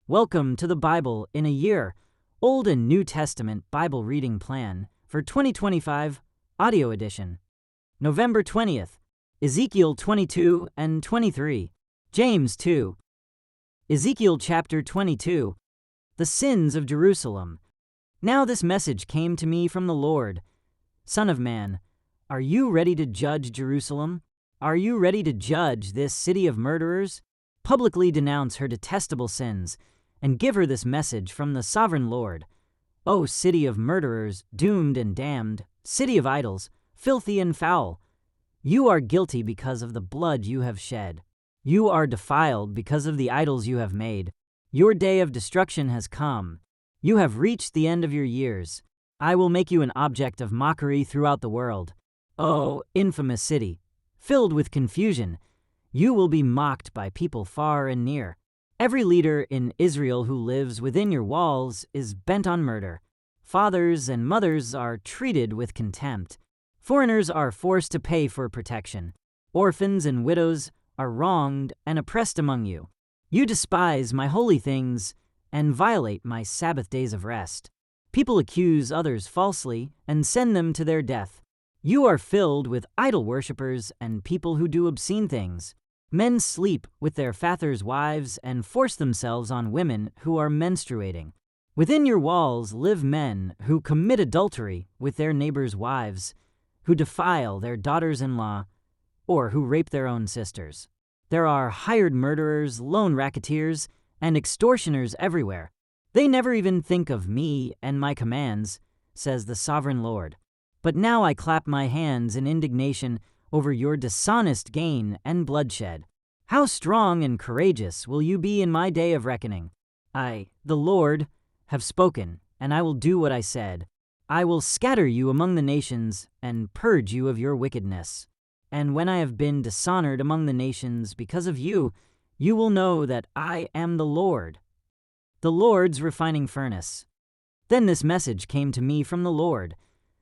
Welcome to the Bible in a Year, Old and New Testament Bible Reading Plan for 2025, Audio Edition. November 20th, Ezekiel 22 and 23, James 2. Ezekiel chapter 22, The Sins of Jerusalem. Now this message came to me from the Lord. Son of man, are you ready to judge Jerusalem? Are you ready to judge this city of murderers? Publicly denounce her detestable sins, and give her this message from the sovereign Lord. O city of murderers, doomed and damned, city of idols, filthy and foul, you are guilty because of the blood you have shed. You are defiled because of the idols you have made. Your day of destruction has come. You have reached the end of your years. I will make you an object of mockery throughout the world. O infamous city, filled with confusion, you will be mocked by people far and near. Every leader in Israel who lives within your walls is bent on murder. Fathers and mothers are treated with contempt. Foreigners are forced to pay for protection. Orphans and widows are wronged and oppressed among you. You despise my holy things and violate my Sabbath days of rest. People accuse others falsely and send them to their death. You are filled with idol worshippers and people who do obscene things. Men sleep with their fathers' wives and force themselves on women who are menstruating. Within your walls live men who commit adultery with their neighbors' wives, who defile their daughters-in-law, or who rape their own sisters. There are hired murderers, lone racketeers, and extortioners everywhere. They never even think of me and my commands, says the sovereign Lord. But now I clap my hands in indignation over your dishonest gain and bloodshed. How strong and courageous will you be in my day of reckoning? I, the Lord, have spoken, and I will do what I said. I will scatter you among the nations and purge you of your wickedness. And when I have been dishonored among the nations because of you, you will know that I am the Lord. The Lord's refining furnace. Then this message came to me from the Lord.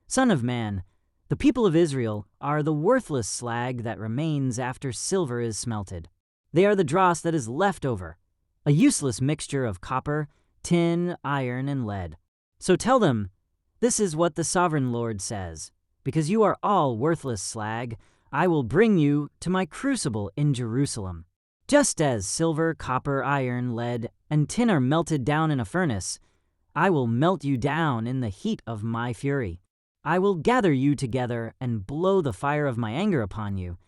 Son of man, the people of Israel are the worthless slag that remains after silver is smelted. They are the dross that is left over, a useless mixture of copper, tin, iron, and lead. So tell them, this is what the sovereign Lord says. Because you are all worthless slag, I will bring you to my crucible in Jerusalem. Just as silver, copper, iron, lead, and tin are melted down in a furnace, I will melt you down in the heat of my fury. I will gather you together and blow the fire of my anger upon you,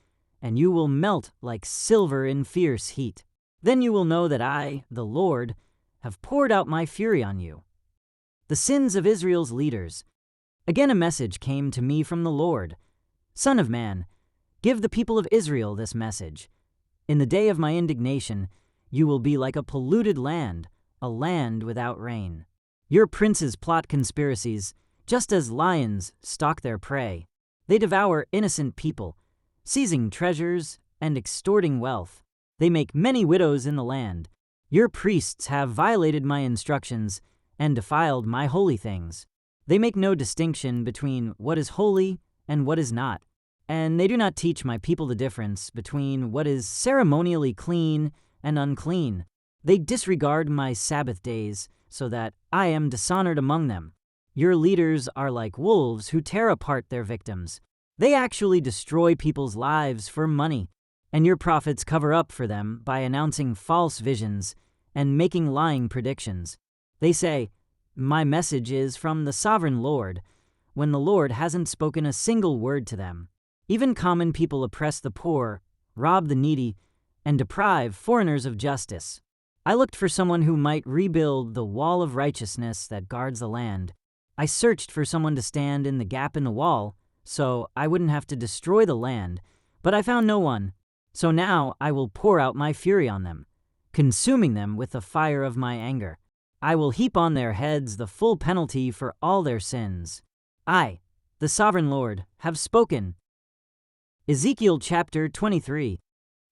and you will melt like silver in fierce heat. Then you will know that I, the Lord, have poured out my fury on you. The sins of Israel's leaders. Again a message came to me from the Lord. Son of man, give the people of Israel this message. In the day of my indignation, you will be like a polluted land, a land without rain. Your princes plot conspiracies, just as lions stalk their prey. They devour innocent people, seizing treasures and extorting wealth. They make many widows in the land. Your priests have violated my instructions and defiled my holy things. They make no distinction between what is holy and what is not, and they do not teach my people the difference between what is ceremonially clean and unclean. They disregard my Sabbath days so that I am dishonored among them. Your leaders are like wolves who tear apart their victims. They actually destroy people's lives for money, and your prophets cover up for them by announcing false visions and making lying predictions. They say, my message is from the sovereign Lord, when the Lord hasn't spoken a single word to them. Even common people oppress the poor, rob the needy, and deprive foreigners of justice. I looked for someone who might rebuild the wall of righteousness that guards the land. I searched for someone to stand in the gap in the wall, so I wouldn't have to destroy the land, but I found no one. So now I will pour out my fury on them, consuming them with the fire of my anger. I will heap on their heads the full penalty for all their sins. I, the sovereign Lord, have spoken. Ezekiel chapter 23,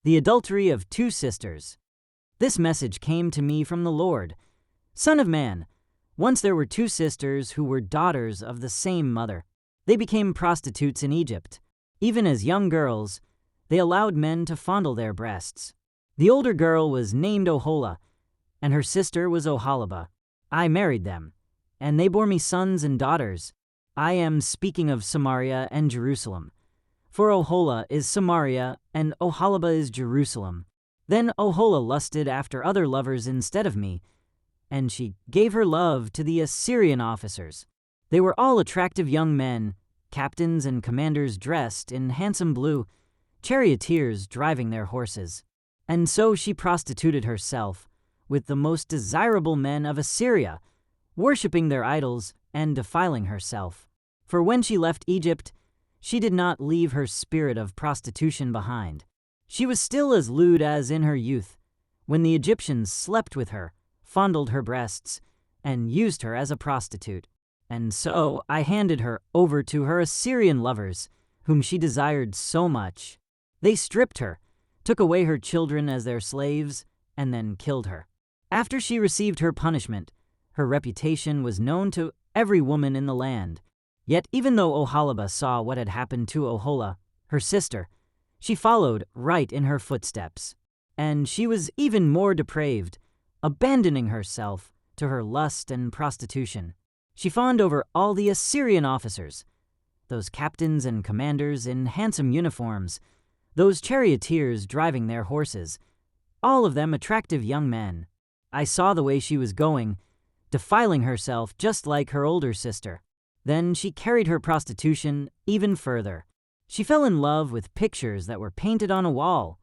The Adultery of Two Sisters. This message came to me from the Lord. Son of man, once there were two sisters who were daughters of the same mother. They became prostitutes in Egypt. Even as young girls, they allowed men to fondle their breasts. The older girl was named Oholah, and her sister was Oholibah. I married them, and they bore me sons and daughters. I am speaking of Samaria and Jerusalem. For Oholah is Samaria, and Oholibah is Jerusalem. Then Oholah lusted after other lovers instead of me, and she gave her love to the Assyrian officers. They were all attractive young men, captains and commanders dressed in handsome blue, charioteers driving their horses. And so she prostituted herself with the most desirable men of Assyria, worshipping their idols and defiling herself. For when she left Egypt, she did not leave her spirit of prostitution behind. She was still as lewd as in her youth, when the Egyptians slept with her, fondled her breasts, and used her as a prostitute. And so I handed her over to her Assyrian lovers, whom she desired so much. They stripped her, took away her children as their slaves, and then killed her. After she received her punishment, her reputation was known to every woman in the land. Yet even though Oholibah saw what had happened to Oholah, her sister, she followed right in her footsteps. And she was even more depraved, abandoning herself to her lust and prostitution. She fawned over all the Assyrian officers, those captains and commanders in handsome uniforms, those charioteers driving their horses, all of them attractive young men. I saw the way she was going, defiling herself just like her older sister. Then she carried her prostitution even further. She fell in love with pictures that were painted on a wall,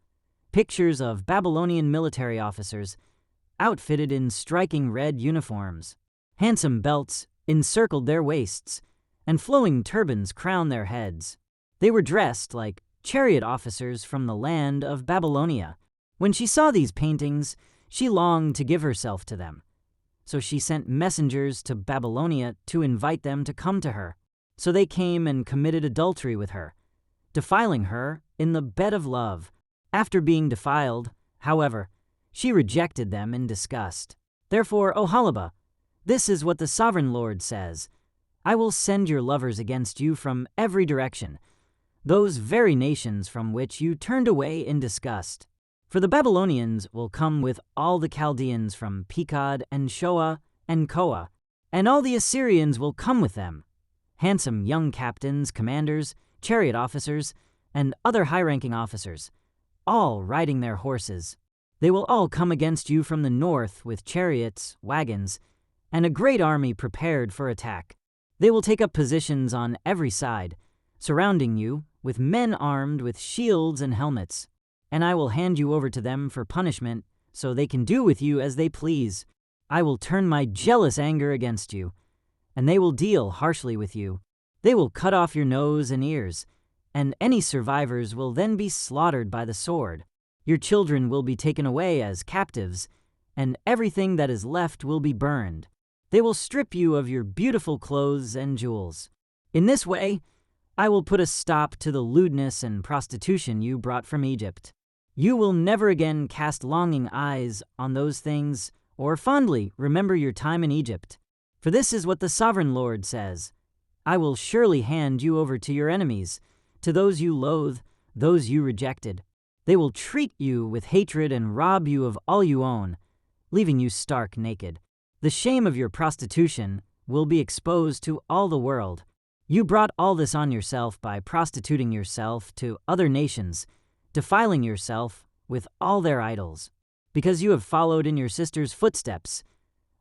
pictures of Babylonian military officers, outfitted in striking red uniforms. Handsome belts encircled their waists, and flowing turbans crowned their heads. They were dressed like chariot officers from the land of Babylonia. When she saw these paintings, she longed to give herself to them. So she sent messengers to Babylonia to invite them to come to her. So they came and committed adultery with her, defiling her in the bed of love. After being defiled, however, she rejected them in disgust. Therefore, Oholibah, this is what the Sovereign Lord says: I will send your lovers against you from every direction, those very nations from which you turned away in disgust. For the Babylonians will come with all the Chaldeans from Pekod and Shoah and Koah, and all the Assyrians will come with them, handsome young captains, commanders, chariot officers, and other high-ranking officers, all riding their horses. They will all come against you from the north with chariots, wagons, and a great army prepared for attack. They will take up positions on every side, surrounding you with men armed with shields and helmets. And I will hand you over to them for punishment, so they can do with you as they please. I will turn my jealous anger against you, and they will deal harshly with you. They will cut off your nose and ears, and any survivors will then be slaughtered by the sword. Your children will be taken away as captives, and everything that is left will be burned. They will strip you of your beautiful clothes and jewels. In this way, I will put a stop to the lewdness and prostitution you brought from Egypt. You will never again cast longing eyes on those things or fondly remember your time in Egypt. For this is what the Sovereign Lord says: I will surely hand you over to your enemies, to those you loathe, those you rejected. They will treat you with hatred and rob you of all you own, leaving you stark naked. The shame of your prostitution will be exposed to all the world. You brought all this on yourself by prostituting yourself to other nations, defiling yourself with all their idols. Because you have followed in your sister's footsteps,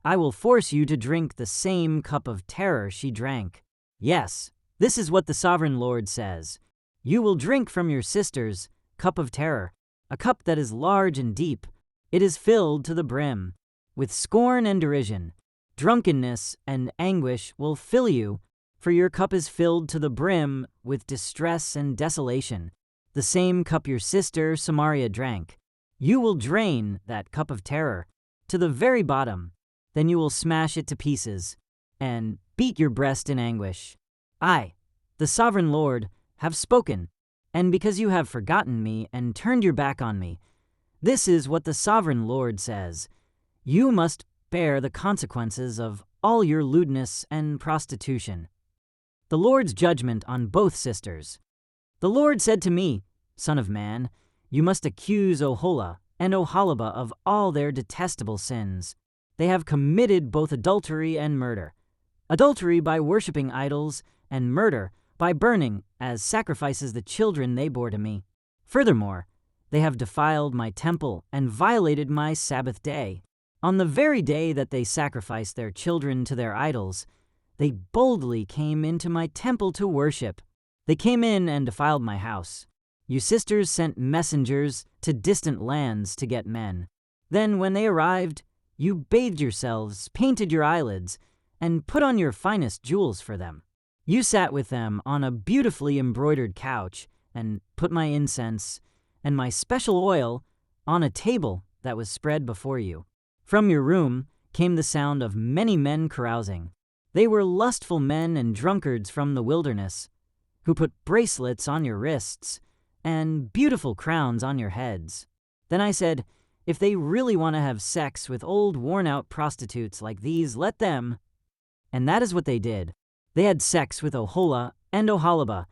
I will force you to drink the same cup of terror she drank. Yes, this is what the Sovereign Lord says. You will drink from your sister's cup of terror, a cup that is large and deep. It is filled to the brim with scorn and derision. Drunkenness and anguish will fill you, for your cup is filled to the brim with distress and desolation, the same cup your sister Samaria drank. You will drain that cup of terror to the very bottom. Then you will smash it to pieces and beat your breast in anguish. I, the Sovereign Lord, have spoken, and because you have forgotten me and turned your back on me, this is what the Sovereign Lord says: you must bear the consequences of all your lewdness and prostitution. The Lord's judgment on both sisters. The Lord said to me, Son of man, you must accuse Oholah and Oholibah of all their detestable sins. They have committed both adultery and murder. Adultery by worshipping idols, and murder by burning as sacrifices the children they bore to me. Furthermore, they have defiled my temple and violated my Sabbath day. On the very day that they sacrificed their children to their idols, they boldly came into my temple to worship. They came in and defiled my house. You sisters sent messengers to distant lands to get men. Then when they arrived, you bathed yourselves, painted your eyelids, and put on your finest jewels for them. You sat with them on a beautifully embroidered couch and put my incense and my special oil on a table that was spread before you. From your room came the sound of many men carousing. They were lustful men and drunkards from the wilderness, who put bracelets on your wrists and beautiful crowns on your heads. Then I said, if they really want to have sex with old worn-out prostitutes like these, let them. And that is what they did. They had sex with Oholah and Oholibah,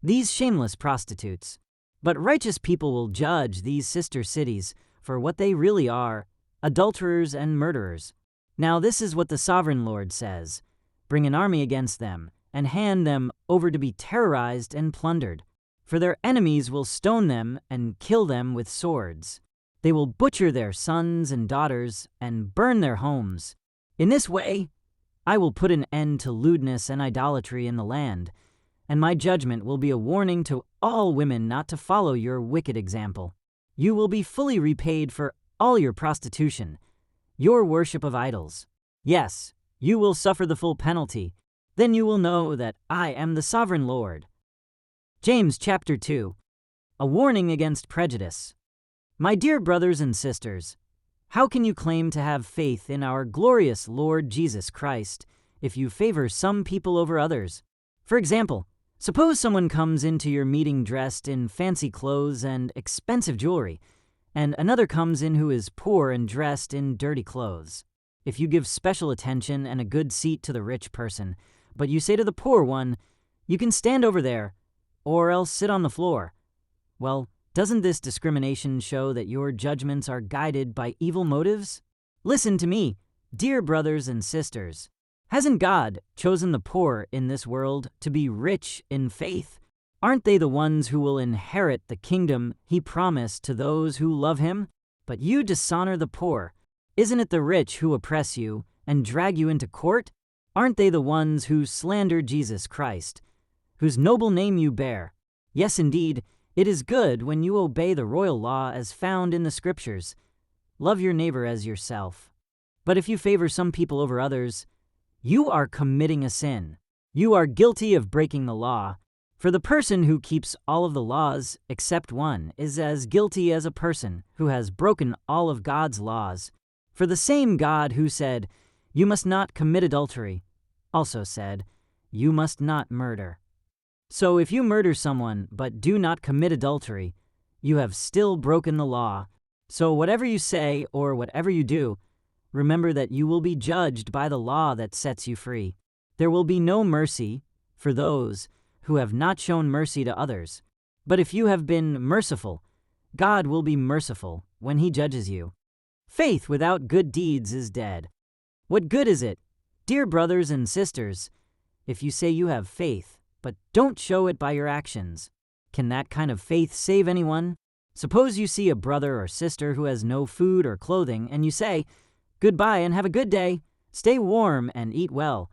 these shameless prostitutes. But righteous people will judge these sister cities for what they really are, adulterers and murderers. Now this is what the sovereign Lord says. Bring an army against them, and hand them over to be terrorized and plundered. For their enemies will stone them and kill them with swords. They will butcher their sons and daughters and burn their homes. In this way, I will put an end to lewdness and idolatry in the land, and my judgment will be a warning to all women not to follow your wicked example. You will be fully repaid for all your prostitution, your worship of idols. Yes, you will suffer the full penalty. Then you will know that I am the sovereign Lord. James chapter 2. A warning against prejudice. My dear brothers and sisters, how can you claim to have faith in our glorious Lord Jesus Christ if you favor some people over others? For example, suppose someone comes into your meeting dressed in fancy clothes and expensive jewelry, and another comes in who is poor and dressed in dirty clothes. If you give special attention and a good seat to the rich person, but you say to the poor one, you can stand over there, or else sit on the floor, well, doesn't this discrimination show that your judgments are guided by evil motives? Listen to me, dear brothers and sisters. Hasn't God chosen the poor in this world to be rich in faith? Aren't they the ones who will inherit the kingdom he promised to those who love him? But you dishonor the poor. Isn't it the rich who oppress you and drag you into court? Aren't they the ones who slander Jesus Christ, whose noble name you bear? Yes, indeed, it is good when you obey the royal law as found in the Scriptures. Love your neighbor as yourself. But if you favor some people over others, you are committing a sin. You are guilty of breaking the law. For the person who keeps all of the laws except one is as guilty as a person who has broken all of God's laws. For the same God who said, "You must not commit adultery," also said, "You must not murder." So if you murder someone but do not commit adultery, you have still broken the law. So whatever you say or whatever you do, remember that you will be judged by the law that sets you free. There will be no mercy for those who have not shown mercy to others. But if you have been merciful, God will be merciful when he judges you. Faith without good deeds is dead. What good is it, dear brothers and sisters, if you say you have faith, but don't show it by your actions? Can that kind of faith save anyone? Suppose you see a brother or sister who has no food or clothing, and you say, "Goodbye and have a good day. Stay warm and eat well."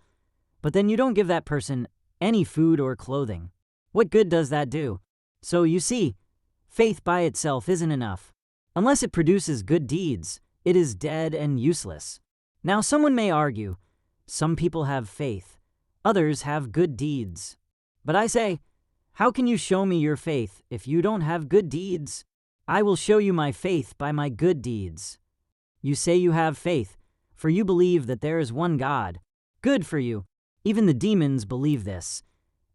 But then you don't give that person any food or clothing. What good does that do? So you see, faith by itself isn't enough. Unless it produces good deeds, it is dead and useless. Now someone may argue, some people have faith, others have good deeds. But I say, how can you show me your faith if you don't have good deeds? I will show you my faith by my good deeds. You say you have faith, for you believe that there is one God. Good for you. Even the demons believe this,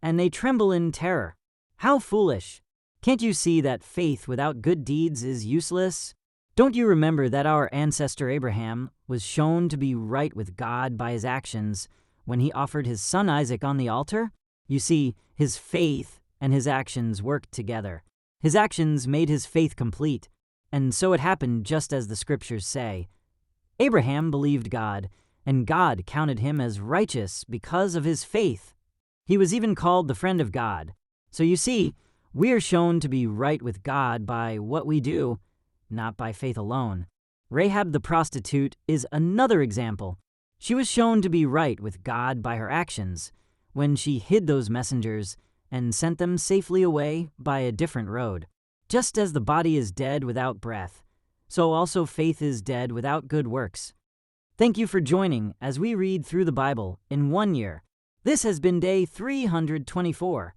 and they tremble in terror. How foolish! Can't you see that faith without good deeds is useless? Don't you remember that our ancestor Abraham was shown to be right with God by his actions when he offered his son Isaac on the altar? You see, his faith and his actions worked together. His actions made his faith complete, And so it happened just as the scriptures say. Abraham believed God, and God counted him as righteous because of his faith. He was even called the friend of God. So you see, we are shown to be right with God by what we do, not by faith alone. Rahab the prostitute is another example. She was shown to be right with God by her actions when she hid those messengers and sent them safely away by a different road. Just as the body is dead without breath, so also faith is dead without good works. Thank you for joining as we read through the Bible in 1 year. This has been day 324.